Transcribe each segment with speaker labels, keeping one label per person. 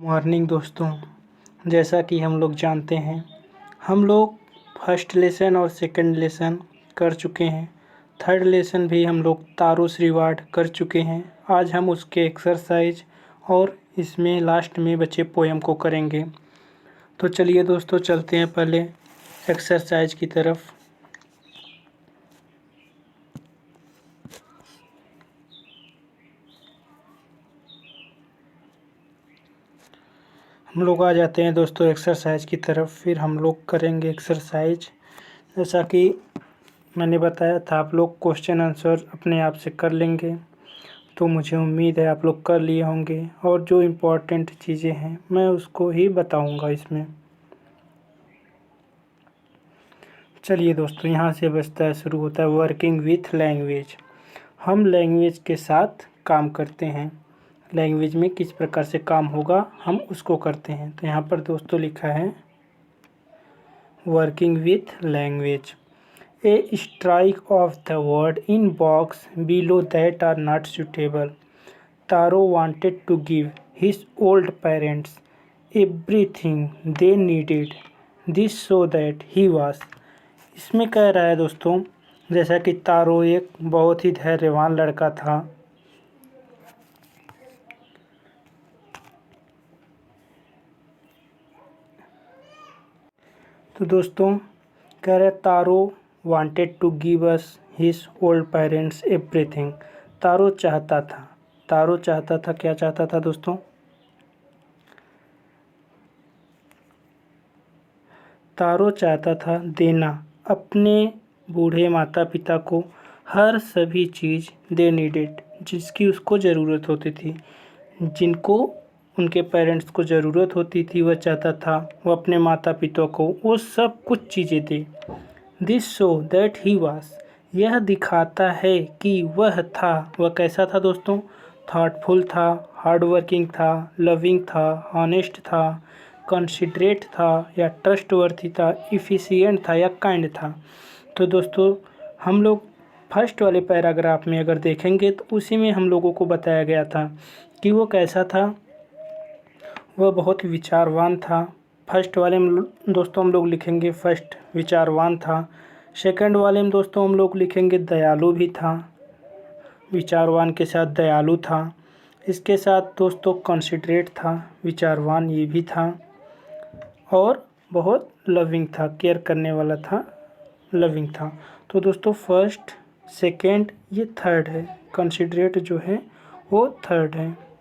Speaker 1: Morning दोस्तों, जैसा कि हम लोग जानते हैं, हम लोग फर्स्ट लेसन और सेकंड लेसन कर चुके हैं। थर्ड लेसन भी हम लोग तारोस रिवार्ड कर चुके हैं। आज हम उसके एक्सरसाइज और इसमें लास्ट में बचे पोयम को करेंगे। तो चलिए दोस्तों, चलते हैं पहले एक्सरसाइज की तरफ। हम लोग आ जाते हैं दोस्तों एक्सरसाइज की तरफ। फिर हम लोग करेंगे एक्सरसाइज। जैसा कि मैंने बताया था, आप लोग क्वेश्चन आंसर अपने आप से कर लेंगे, तो मुझे उम्मीद है आप लोग कर लिए होंगे। और जो इम्पोर्टेंट चीज़ें हैं मैं उसको ही बताऊंगा इसमें। चलिए दोस्तों, यहाँ से बचता है, शुरू होता है वर्किंग विथ लैंग्वेज। हम लैंग्वेज के साथ काम करते हैं। लैंग्वेज में किस प्रकार से काम होगा हम उसको करते हैं। तो यहाँ पर दोस्तों लिखा है working with language. A strike of the word in box below that are not suitable. Taro wanted to give his old parents everything they needed. This so that he was. इसमें कह रहा है दोस्तों, जैसा कि तारो एक बहुत ही धैर्यवान लड़का था। तो दोस्तों कह रहे तारो wanted to give us his old parents everything. तारो चाहता था, क्या चाहता था दोस्तों? तारो चाहता था देना अपने बूढ़े माता पिता को हर सभी चीज़ दे नीडेड, जिसकी उसको ज़रूरत होती थी, जिनको उनके पेरेंट्स को ज़रूरत होती थी, वह चाहता था वो अपने माता पिता को वो सब कुछ चीज़ें दे। दिस शो दैट ही वास, यह दिखाता है कि वह था। वह कैसा था दोस्तों? थॉटफुल था, हार्ड वर्किंग था, लविंग था, ऑनेस्ट था, कंसिडरेट था या ट्रस्टवर्थी था, इफ़िशिएंट था या काइंड था। तो दोस्तों हम लोग फर्स्ट वाले पैराग्राफ में अगर देखेंगे तो उसी में हम लोगों को बताया गया था कि वो कैसा था। वह बहुत विचारवान था। फर्स्ट वाले में दोस्तों हम लोग लिखेंगे फर्स्ट विचारवान था। सेकंड वाले में दोस्तों हम लोग लिखेंगे दयालु भी था, विचारवान के साथ दयालु था। इसके साथ दोस्तों कंसिडरेट था, विचारवान ये भी था, और बहुत लविंग था, केयर करने वाला था, लविंग था। तो दोस्तों फर्स्ट सेकंड ये थर्ड है, कंसिडरेट जो है वो थर्ड है।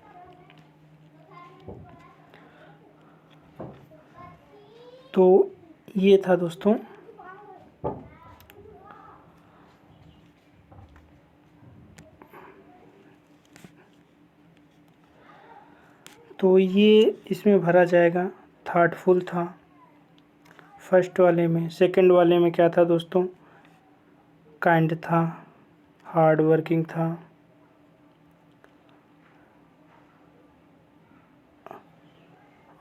Speaker 1: तो ये था दोस्तों। तो ये इसमें भरा जाएगा। थॉटफुल था फर्स्ट वाले में। सेकंड वाले में क्या था दोस्तों? काइंड था, हार्ड वर्किंग था,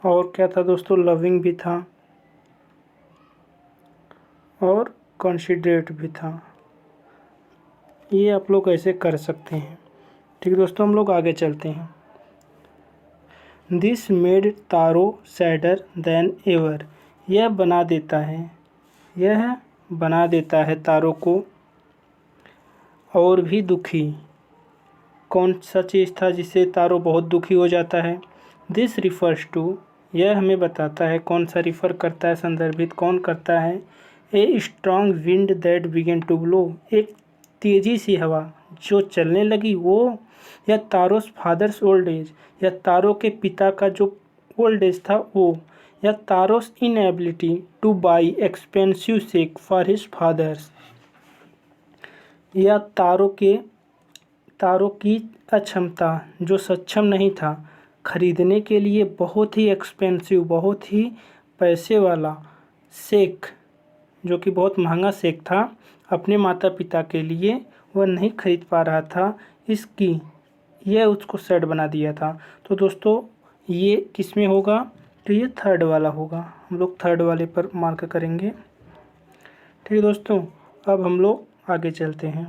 Speaker 1: और क्या था दोस्तों? लविंग भी था और कंसिडरेट भी था। ये आप लोग ऐसे कर सकते हैं। ठीक दोस्तों, हम लोग आगे चलते हैं। This made taro sadder then ever, यह बना देता है तारो को और भी दुखी। कौन सा चीज़ था जिससे तारो बहुत दुखी हो जाता है? दिस रिफर्स टू, यह हमें बताता है कौन सा रिफ़र करता है, संदर्भित कौन करता है? A strong wind that began to blow, एक तेज़ी सी हवा जो चलने लगी वो, या तारोस फादर्स ओल्ड एज, या तारो के पिता का जो ओल्ड एज था वो, या Taro's inability to buy expensive sake for his father's, या तारो की अक्षमता, जो सक्षम नहीं था खरीदने के लिए बहुत ही एक्सपेंसिव, बहुत ही पैसे वाला शेक, जो कि बहुत महंगा शेक था, अपने माता पिता के लिए वह नहीं खरीद पा रहा था। इसकी यह उसको सैड बना दिया था। तो दोस्तों ये किस में होगा? तो ये थर्ड वाला होगा। हम लोग थर्ड वाले पर मार्क करेंगे। ठीक है दोस्तों, अब हम लोग आगे चलते हैं।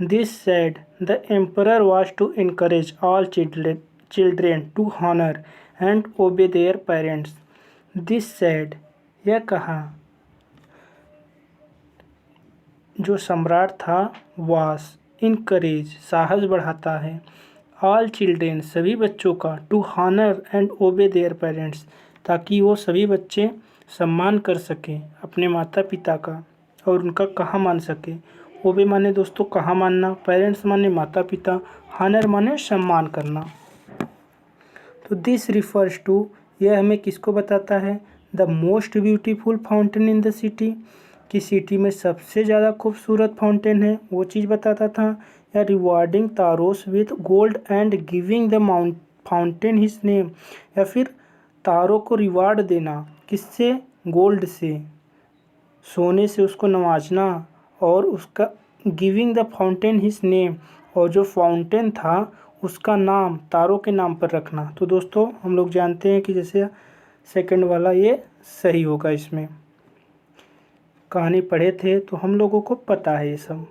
Speaker 1: This said the emperor was to encourage all children to honour and obey their parents. This said, यह कहा, जो सम्राट था, वास इनकरेज, साहस बढ़ाता है, ऑल चिल्ड्रेन, सभी बच्चों का, to honour and obey their parents, ताकि वो सभी बच्चे सम्मान कर सकें अपने माता पिता का और उनका कहा मान सके। ओबे माने दोस्तों कहा मानना, पेरेंट्स माने माता पिता, हॉनर माने सम्मान करना। तो दिस रिफर्स टू, यह हमें किसको बताता है, the most beautiful fountain in the city, कि सिटी में सबसे ज़्यादा खूबसूरत फाउंटेन है वो चीज़ बताता था। या rewarding Taro's with gold and giving the fountain his name, या फिर तारों को रिवार्ड देना, किससे, गोल्ड से, सोने से उसको नवाजना, और उसका giving the fountain his name, और जो फाउंटेन था उसका नाम तारों के नाम पर रखना। तो दोस्तों हम लोग जानते हैं कि जैसे सेकंड वाला ये सही होगा, इसमें कहानी पढ़े थे तो हम लोगों को पता है ये सब।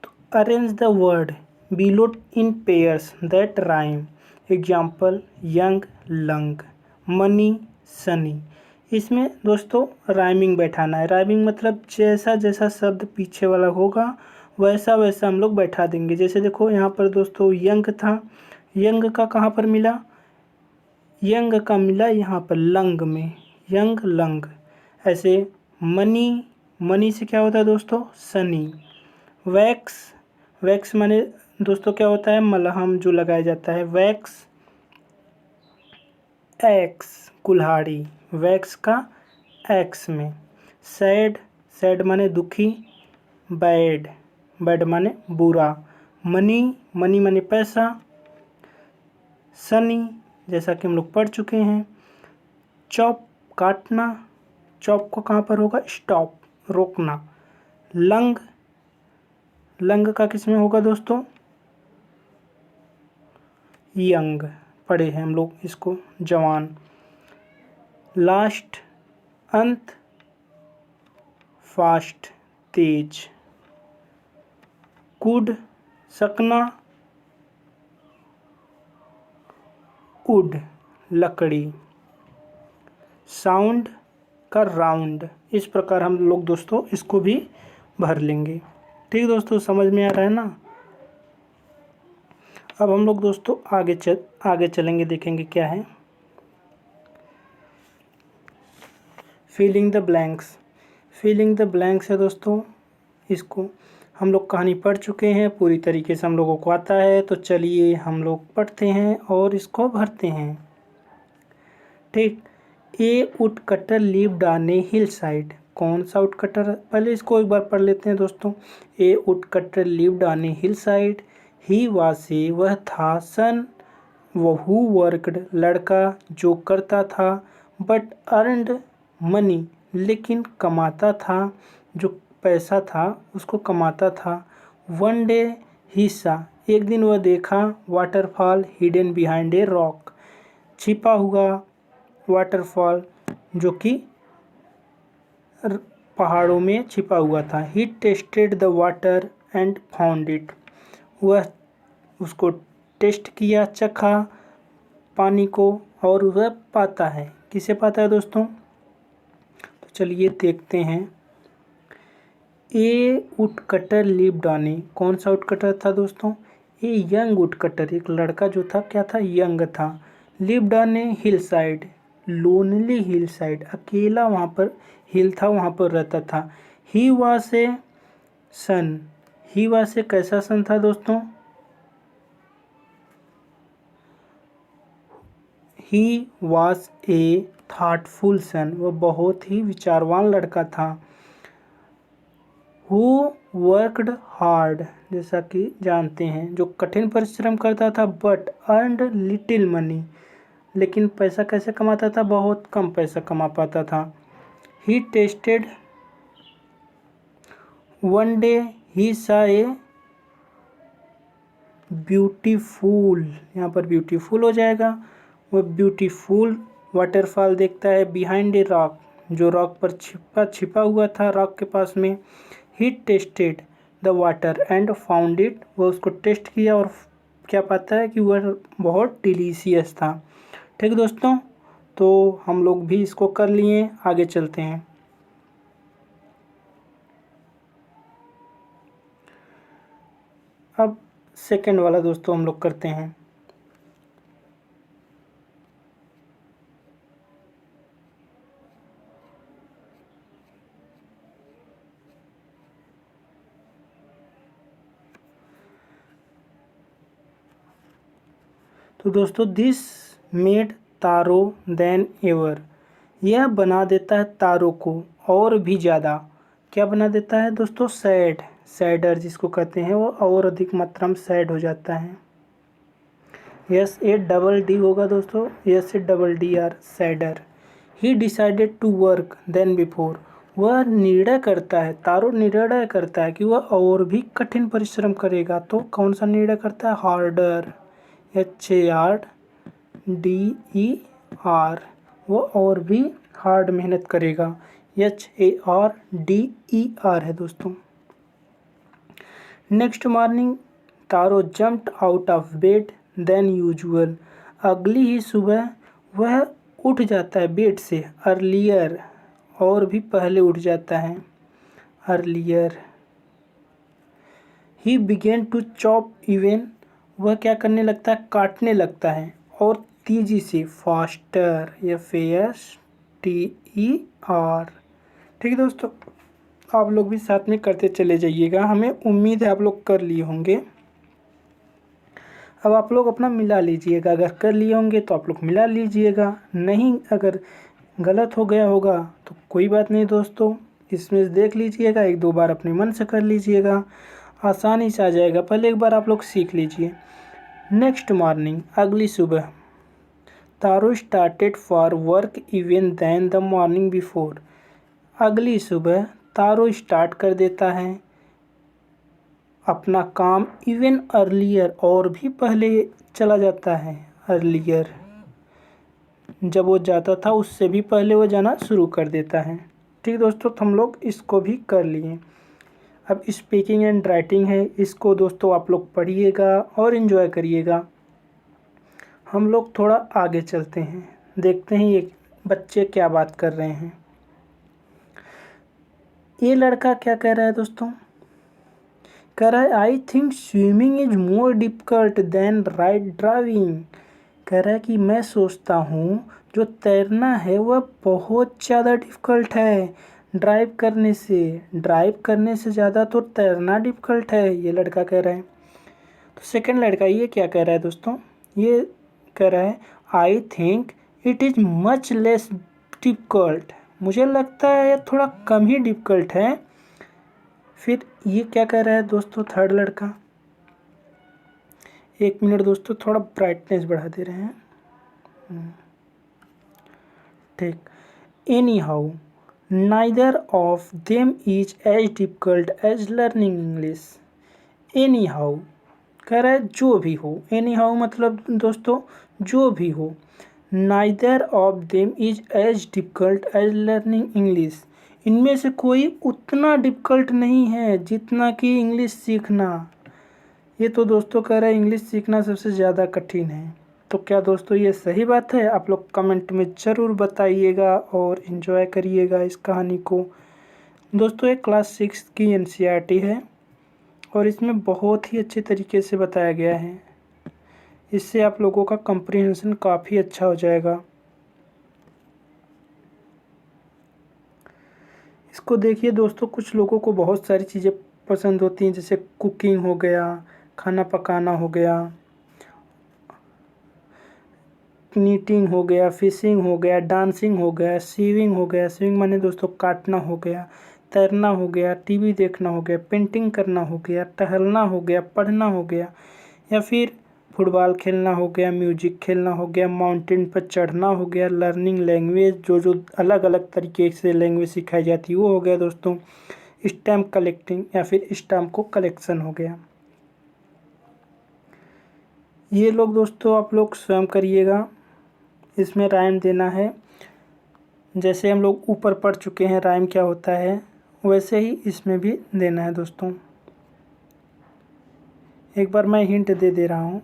Speaker 1: तो arrange the word below in pairs that rhyme, example young lung, money Sunny. इसमें दोस्तों राइमिंग बैठाना है। राइमिंग मतलब जैसा जैसा शब्द पीछे वाला होगा वैसा वैसा हम लोग बैठा देंगे। जैसे देखो यहाँ पर दोस्तों यंग था, यंग का कहाँ पर मिला, यंग का मिला यहाँ पर लंग में, यंग लंग। ऐसे मनी, मनी से क्या होता है दोस्तों, सनी। वैक्स, वैक्स माने दोस्तों क्या होता है, मलहम जो लगाया जाता है, वैक्स। एक्स कुल्हाड़ी, वैक्स का एक्स में। सैड, सैड माने दुखी, बैड, बैड माने बुरा। मनी, मनी माने पैसा। सनी जैसा कि हम लोग पढ़ चुके हैं। चॉप काटना, चॉप को कहाँ पर होगा, स्टॉप रोकना। लंग, लंग का किस में होगा दोस्तों, यंग, पढ़े हैं हम लोग इसको, जवान। लास्ट अंत, फास्ट तेज। कुड सकना, वुड लकड़ी। साउंड का राउंड। इस प्रकार हम लोग दोस्तों इसको भी भर लेंगे। ठीक दोस्तों, समझ में आ रहा है ना। अब हम लोग दोस्तों आगे चलेंगे, देखेंगे क्या है। Filling the blanks, filling the blanks है दोस्तों, इसको हम लोग कहानी पढ़ चुके हैं, पूरी तरीके से हम लोगों को आता है। तो चलिए हम लोग पढ़ते हैं और इसको भरते हैं। ठीक, a woodcutter lived on a hillside, कौन सा वुड कटर, पहले इसको एक बार पढ़ लेते हैं दोस्तों। A woodcutter lived on a hillside, he was a, वह था, सन वहू वर्कड, लड़का जो करता था, बट अर्नड मनी, लेकिन कमाता था, जो पैसा था उसको कमाता था। वन डे ही सा, एक दिन वह देखा, waterfall hidden behind a rock, छिपा हुआ वाटरफॉल जो कि पहाड़ों में छिपा हुआ था। He tasted the water and found it, वह उसको टेस्ट किया, चखा पानी को, और वह पाता है। किसे पाता है दोस्तों, तो चलिए देखते हैं। ए वुड कटर लिव्ड ऑन ए, कौन सा वुड कटर था दोस्तों, ए यंग वुड कटर, एक लड़का जो था क्या था, यंग था। Lived on a hill side, lonely hill side, अकेला वहाँ पर हिल था वहाँ पर रहता था। ही was A sun, he was ए कैसा सन था दोस्तों, ही वाज ए थाटफुल सन, वह बहुत ही विचारवान लड़का था। हु वर्कड हार्ड, जैसा कि जानते हैं जो कठिन परिश्रम करता था, बट अर्नड लिटिल मनी, लेकिन पैसा कैसे कमाता था, बहुत कम पैसा कमा पाता था। ही टेस्टेड, वन डे ही सा ए ब्यूटीफुल, यहाँ पर ब्यूटीफुल हो जाएगा, वह ब्यूटीफुल वाटरफॉल देखता है, बिहाइंड ए रॉक, जो रॉक पर छिपा हुआ था, रॉक के पास में। He tasted the water and found it, वह उसको टेस्ट किया और क्या पाता है कि वह बहुत डिलीशियस था। ठीक है दोस्तों, तो हम लोग भी इसको कर लिए, आगे चलते हैं। अब सेकंड वाला दोस्तों हम लोग करते हैं। तो दोस्तों this made taro then ever, यह बना देता है तारों को और भी ज़्यादा। क्या बना देता है दोस्तों? सैड, सैडर जिसको कहते हैं, वो और अधिक मात्रा में सैड हो जाता है। यस ए डबल डी होगा दोस्तों, yes a double D R, sadder. He decided to work then before, वह निर्णय करता है, तारो निर्णय करता है कि वह और भी कठिन परिश्रम करेगा। तो कौन सा निर्णय करता है? हार्डर, HARDER, वो और भी हार्ड मेहनत करेगा। HARDER है दोस्तों। Next morning taro jumped out of bed than usual, अगली ही सुबह वह उठ जाता है बेड से, अर्लियर, और भी पहले उठ जाता है, earlier. He began to chop even, वह क्या करने लगता है? काटने लगता है, और तेजी से, फास्टर, FASTER। ठीक है दोस्तों, आप लोग भी साथ में करते चले जाइएगा, हमें उम्मीद है आप लोग कर लिए होंगे। अब आप लोग अपना मिला लीजिएगा, अगर कर लिए होंगे तो आप लोग मिला लीजिएगा, नहीं अगर गलत हो गया होगा तो कोई बात नहीं दोस्तों, इसमें देख लीजिएगा, एक दो बार अपने मन से कर लीजिएगा, आसानी से आ जाएगा। पहले एक बार आप लोग सीख लीजिए। नेक्स्ट मॉर्निंग, अगली सुबह, Taro started for work even then the morning before, अगली सुबह तारो स्टार्ट कर देता है अपना काम, इवन अर्लियर, और भी पहले चला जाता है, अर्लियर, जब वो जाता था उससे भी पहले वो जाना शुरू कर देता है। ठीक दोस्तों, तो हम लोग इसको भी कर लिए। अब स्पीकिंग एंड राइटिंग है, इसको दोस्तों आप लोग पढ़िएगा और इन्जॉय करिएगा। हम लोग थोड़ा आगे चलते हैं, देखते हैं ये बच्चे क्या बात कर रहे हैं। ये लड़का क्या कह रहा है दोस्तों? कह रहा है I think swimming is more difficult than right driving, कह रहा है कि मैं सोचता हूँ जो तैरना है वह बहुत ज़्यादा डिफ़िकल्ट है ड्राइव करने से ज़्यादा तो तैरना डिफ़िकल्ट है, ये लड़का कह रहा है। तो सेकंड लड़का ये क्या कह रहा है दोस्तों? ये कह रहा है I think it is much less difficult, मुझे लगता है ये थोड़ा कम ही डिफ़िकल्ट है। फिर ये क्या कह रहा है दोस्तों थर्ड लड़का? एक मिनट दोस्तों, थोड़ा ब्राइटनेस बढ़ा दे रहे हैं। ठीक, anyhow neither of them is as difficult as learning English, anyhow कह रहा है जो भी हो, एनी हाउ मतलब दोस्तों जो भी हो, neither of them is as difficult as learning English, इनमें से कोई उतना डिफ़िकल्ट नहीं है जितना कि इंग्लिश सीखना। ये तो दोस्तों कह रहा है इंग्लिश सीखना सबसे ज़्यादा कठिन है। तो क्या दोस्तों ये सही बात है? आप लोग कमेंट में ज़रूर बताइएगा और इन्जॉय करिएगा इस कहानी को। दोस्तों ये क्लास 6 की NCERT है और इसमें बहुत ही अच्छे तरीके से बताया गया है, इससे आप लोगों का कंप्रीहेंशन काफ़ी अच्छा हो जाएगा। इसको देखिए दोस्तों, कुछ लोगों को बहुत सारी चीज़ें पसंद होती हैं, जैसे कुकिंग हो गया, खाना पकाना हो गया, नीटिंग हो गया, फिशिंग हो गया, डांसिंग हो गया, सीविंग हो गया, सीविंग माने दोस्तों काटना हो गया, तैरना हो गया, टीवी देखना हो गया, पेंटिंग करना हो गया, टहलना हो गया, पढ़ना हो गया, या फिर फुटबॉल खेलना हो गया, म्यूजिक खेलना हो गया, माउंटेन पर चढ़ना हो गया, लर्निंग लैंग्वेज, जो अलग अलग तरीके से लैंग्वेज सिखाई जाती है वो हो गया दोस्तों, स्टैम्प कलेक्टिंग या फिर स्टैम्प को कलेक्शन हो गया। ये लोग दोस्तों आप लोग स्वयं करिएगा, इसमें राइम देना है, जैसे हम लोग ऊपर पढ़ चुके हैं राइम क्या होता है, वैसे ही इसमें भी देना है दोस्तों। एक बार मैं हिंट दे रहा हूँ,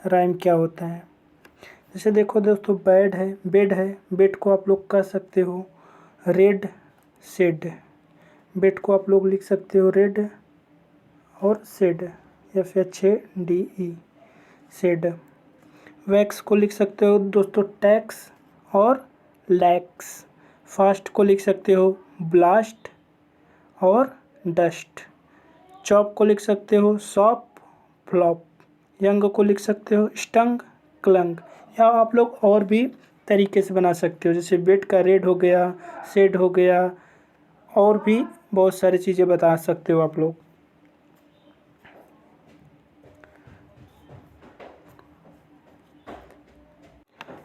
Speaker 1: राइम क्या होता है। जैसे देखो दोस्तों, बेड है, बेड को आप लोग कह सकते हो रेड शेड। बेड को आप लोग लिख सकते हो रेड और शेड, FHADE शेड। वैक्स को लिख सकते हो दोस्तों टैक्स और लैक्स। फास्ट को लिख सकते हो ब्लास्ट और डस्ट। चॉप को लिख सकते हो सॉप फ्लॉप। यंग को लिख सकते हो स्टंग क्लंग। या आप लोग और भी तरीके से बना सकते हो, जैसे बेड का रेड हो गया, शेड हो गया, और भी बहुत सारी चीज़ें बता सकते हो आप लोग।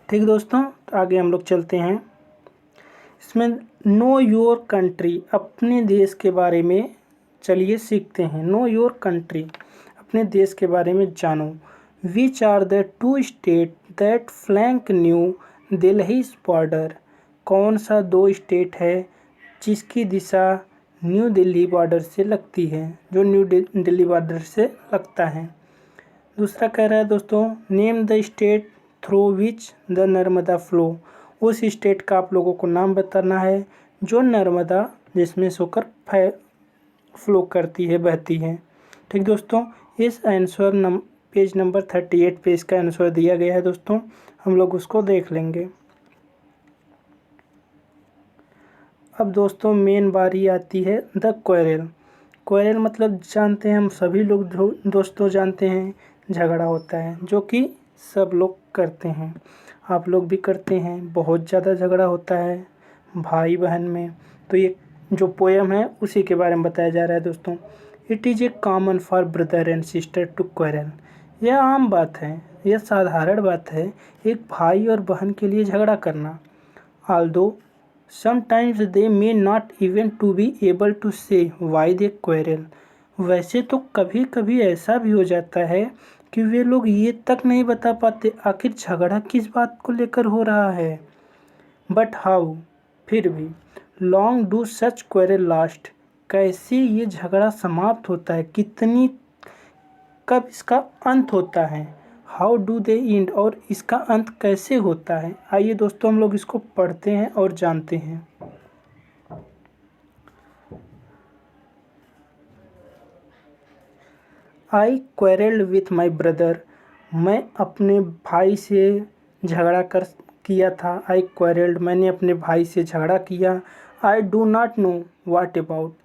Speaker 1: ठीक दोस्तों, तो आगे हम लोग चलते हैं। इसमें नो योर कंट्री, अपने देश के बारे में चलिए सीखते हैं। नो योर कंट्री, अपने देश के बारे में जानो। Which are the 2 state that flank New Delhi border, कौन सा 2 स्टेट है जिसकी दिशा न्यू दिल्ली बॉर्डर से लगती है, जो न्यू दिल्ली बॉर्डर से लगता है। दूसरा कह रहा है दोस्तों, name the state through which the Narmada flow, उस स्टेट का आप लोगों को नाम बताना है जो नर्मदा जिसमें से होकर फ्लो करती है, बहती है। ठीक दोस्तों, इस आंसर पेज नंबर 38 पे इसका आंसर दिया गया है दोस्तों, हम लोग उसको देख लेंगे। अब दोस्तों मेन बारी आती है द क्वेरल। क्वेरल मतलब जानते हैं हम सभी लोग, दोस्तों जानते हैं झगड़ा होता है जो कि सब लोग करते हैं, आप लोग भी करते हैं। बहुत ज़्यादा झगड़ा होता है भाई बहन में। तो ये जो पोएम है उसी के बारे में बताया जा रहा है दोस्तों। It is a common for brother and sister to quarrel, यह आम बात है, यह साधारण बात है एक भाई और बहन के लिए झगड़ा करना। Although sometimes they may not even to be able to say why they quarrel, वैसे तो कभी कभी ऐसा भी हो जाता है कि वे लोग ये तक नहीं बता पाते आखिर झगड़ा किस बात को लेकर हो रहा है। बट हाउ, फिर भी, long do such quarrel last, कैसे ये झगड़ा समाप्त होता है, कितनी कब इसका अंत होता है। हाउ डू दे एंड, और इसका अंत कैसे होता है। आइए दोस्तों हम लोग इसको पढ़ते हैं और जानते हैं। आई क्वेरल्ड विथ माई ब्रदर, मैं अपने भाई से झगड़ा कर किया था। आई क्वेरल्ड, मैंने अपने भाई से झगड़ा किया। I do not know what about,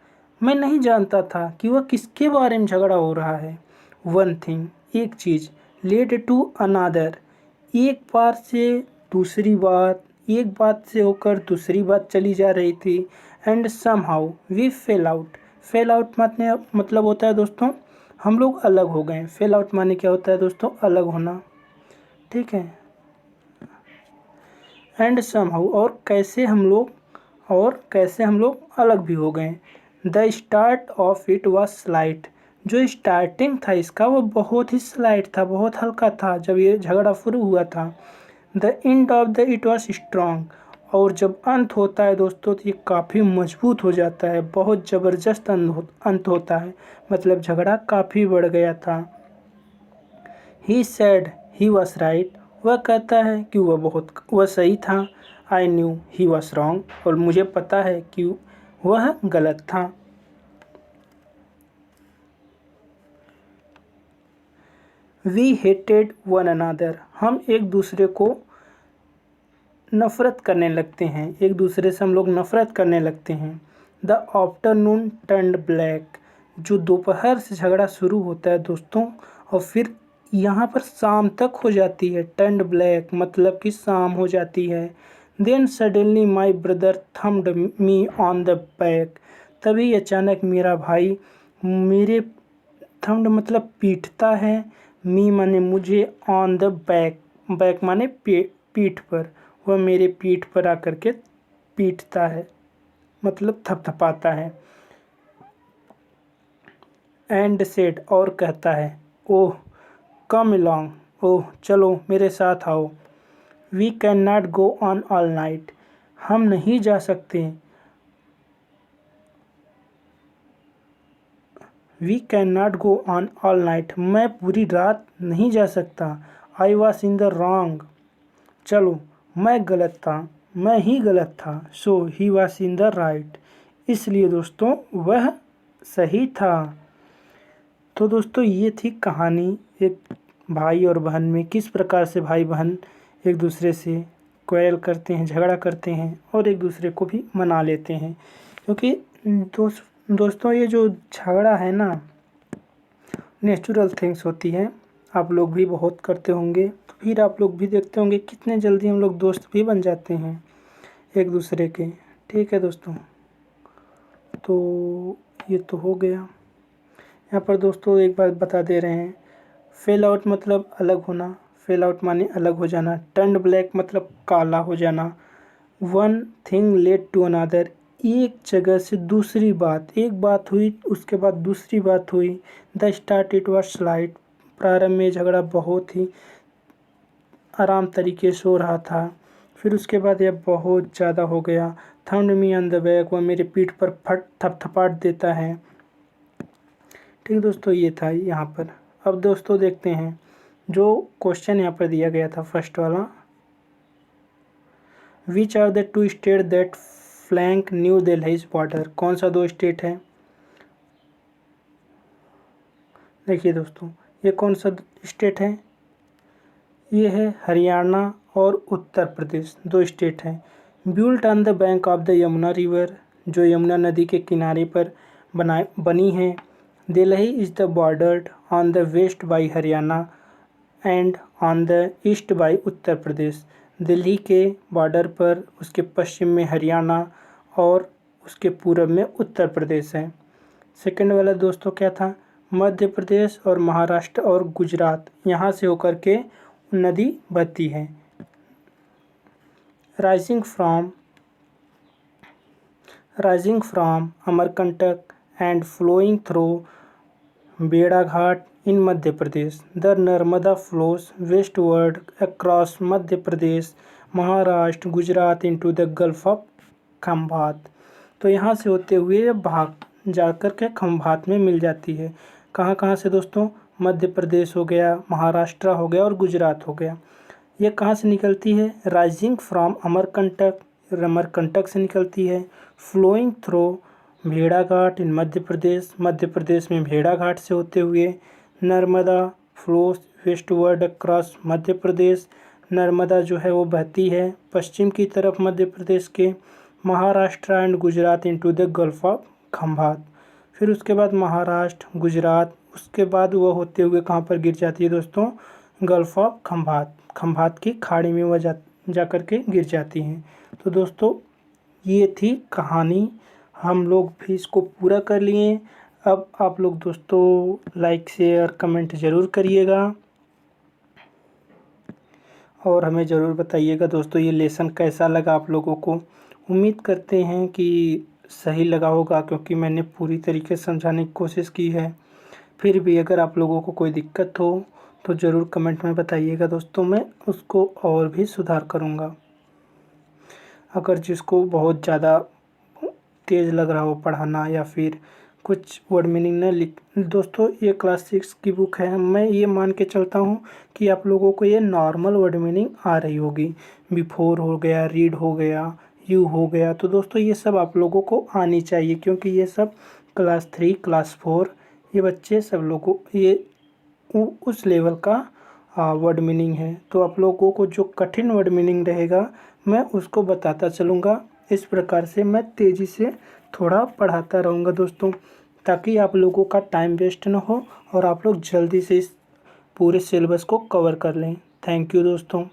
Speaker 1: मैं नहीं जानता था कि वह किसके बारे में झगड़ा हो रहा है। वन थिंग, एक चीज़, लेड टू अनादर, एक बार से दूसरी बात, एक बात से होकर दूसरी बात चली जा रही थी। And somehow we fell out, fell out मतलब होता है दोस्तों हम लोग अलग हो गए। फेल आउट माने क्या होता है दोस्तों, अलग होना। ठीक है। एंड समहाउ, और कैसे हम लोग अलग भी हो गए। The start of it was slight, जो स्टार्टिंग था इसका वो बहुत ही स्लाइट था, बहुत हल्का था जब ये झगड़ा शुरू हुआ था। The end of the it was strong, और जब अंत होता है दोस्तों तो ये काफ़ी मजबूत हो जाता है, बहुत ज़बरदस्त अंत होता है, मतलब झगड़ा काफ़ी बढ़ गया था। ही सैड ही वॉज राइट, वह कहता है कि वह सही था। I knew he was wrong, और मुझे पता है कि वह गलत था। वी हेटेड वन अनादर, हम एक दूसरे को नफ़रत करने लगते हैं, एक दूसरे से हम लोग नफ़रत करने लगते हैं। द आफ्टरनून टर्न्ड ब्लैक, जो दोपहर से झगड़ा शुरू होता है दोस्तों और फिर यहाँ पर शाम तक हो जाती है। टर्न्ड ब्लैक मतलब कि शाम हो जाती है। Then suddenly my brother thumped me on the back, तभी अचानक मेरा भाई मेरे, थम्ड मतलब पीटता है, मी माने मुझे, ऑन द बैक, बैक माने पीठ पर, वह मेरे पीठ पर आकर के पीटता है, मतलब थपथपाता है। एंड सेड, और कहता है, ओह कम अलोंग, ओह चलो मेरे साथ आओ। We can not go on all night, हम नहीं जा सकते। We can not go on all night, मैं पूरी रात नहीं जा सकता। I was in the wrong, चलो मैं गलत था, मैं ही गलत था। So he was in the right, इसलिए दोस्तों वह सही था। तो दोस्तों ये थी कहानी एक भाई और बहन में, किस प्रकार से भाई बहन एक दूसरे से क्वेरल करते हैं, झगड़ा करते हैं और एक दूसरे को भी मना लेते हैं। क्योंकि दोस्तों ये जो झगड़ा है ना, नेचुरल थिंग्स होती है, आप लोग भी बहुत करते होंगे, तो फिर आप लोग भी देखते होंगे कितने जल्दी हम लोग दोस्त भी बन जाते हैं एक दूसरे के। ठीक है दोस्तों, तो ये तो हो गया। यहाँ पर दोस्तों एक बात बता दे रहे हैं, फेल आउट मतलब अलग होना, फेल आउट माने अलग हो जाना। टर्न ब्लैक मतलब काला हो जाना। One thing led to another, एक जगह से दूसरी बात, एक बात हुई उसके बाद दूसरी बात हुई। The start it was slight, प्रारंभ में झगड़ा बहुत ही आराम तरीके से हो रहा था, फिर उसके बाद यह बहुत ज़्यादा हो गया। Thumbed me on the back, वह मेरे पीठ पर फट थपथपाट देता है। ठीक दोस्तों, ये था यहाँ पर। अब दोस्तों देखते हैं जो क्वेश्चन यहाँ पर दिया गया था फर्स्ट वाला, which are the two state that flank New Delhi's border, कौन सा दो स्टेट है। देखिए दोस्तों, ये कौन सा स्टेट है, ये है हरियाणा और उत्तर प्रदेश, दो स्टेट हैं। Built on the bank of the Yamuna river, जो यमुना नदी के किनारे पर बनी है। Delhi is the bordered on the west by Haryana and on the east by Uttar Pradesh, Delhi के बॉर्डर पर उसके पश्चिम में हरियाणा और उसके पूर्व में उत्तर प्रदेश है। सेकंड वाला दोस्तों क्या था, मध्य प्रदेश और महाराष्ट्र और गुजरात, यहाँ से होकर के नदी बहती है। Rising from Amarkantak and flowing through बेड़ाघाट in Madhya Pradesh. The Narmada flows westward across Madhya Pradesh, Maharashtra, Gujarat into the gulf of Khambhat. तो यहाँ से होते हुए भाग जाकर के खंभात में मिल जाती है। कहाँ कहाँ से दोस्तों, मध्य प्रदेश हो गया, महाराष्ट्र हो गया और गुजरात हो गया। ये कहाँ से निकलती है, राइजिंग फ्रॉम अमरकंटक, अमरकंटक से निकलती है। फ्लोइंग थ्रू भेड़ाघाट इन मध्य प्रदेश में भेड़ाघाट से होते हुए। Narmada flows westward across Madhya प्रदेश, नर्मदा जो है वो बहती है पश्चिम की तरफ मध्य प्रदेश के। Maharashtra and Gujarat into the gulf of Khambhat, फिर उसके बाद महाराष्ट्र, गुजरात, उसके बाद वह होते हुए कहाँ पर गिर जाती है दोस्तों, गल्फ ऑफ खंभात, खंभात की खाड़ी में वह जा कर के गिर जाती हैं। तो दोस्तों ये थी कहानी, हम लोग भी इसको पूरा कर लिए। अब आप लोग दोस्तों लाइक शेयर कमेंट ज़रूर करिएगा और हमें ज़रूर बताइएगा दोस्तों ये लेसन कैसा लगा आप लोगों को। उम्मीद करते हैं कि सही लगा होगा, क्योंकि मैंने पूरी तरीके से समझाने की कोशिश की है। फिर भी अगर आप लोगों को कोई दिक्कत हो तो ज़रूर कमेंट में बताइएगा दोस्तों, मैं उसको और भी सुधार करूँगा। अगर जिसको बहुत ज़्यादा तेज़ लग रहा हो पढ़ाना या फिर कुछ वर्ड मीनिंग न लिख, दोस्तों ये क्लास 6 की बुक है, मैं ये मान के चलता हूँ कि आप लोगों को ये नॉर्मल वर्ड मीनिंग आ रही होगी। बिफोर हो गया, रीड हो गया, यू हो गया, तो दोस्तों ये सब आप लोगों को आनी चाहिए, क्योंकि ये सब क्लास 3 क्लास 4 ये बच्चे सब लोगों ये उस लेवल का वर्ड मीनिंग है। तो आप लोगों को जो कठिन वर्ड मीनिंग रहेगा मैं उसको बताता चलूँगा। इस प्रकार से मैं तेज़ी से थोड़ा पढ़ाता रहूँगा दोस्तों, ताकि आप लोगों का टाइम वेस्ट ना हो और आप लोग जल्दी से इस पूरे सिलेबस को कवर कर लें। थैंक यू दोस्तों।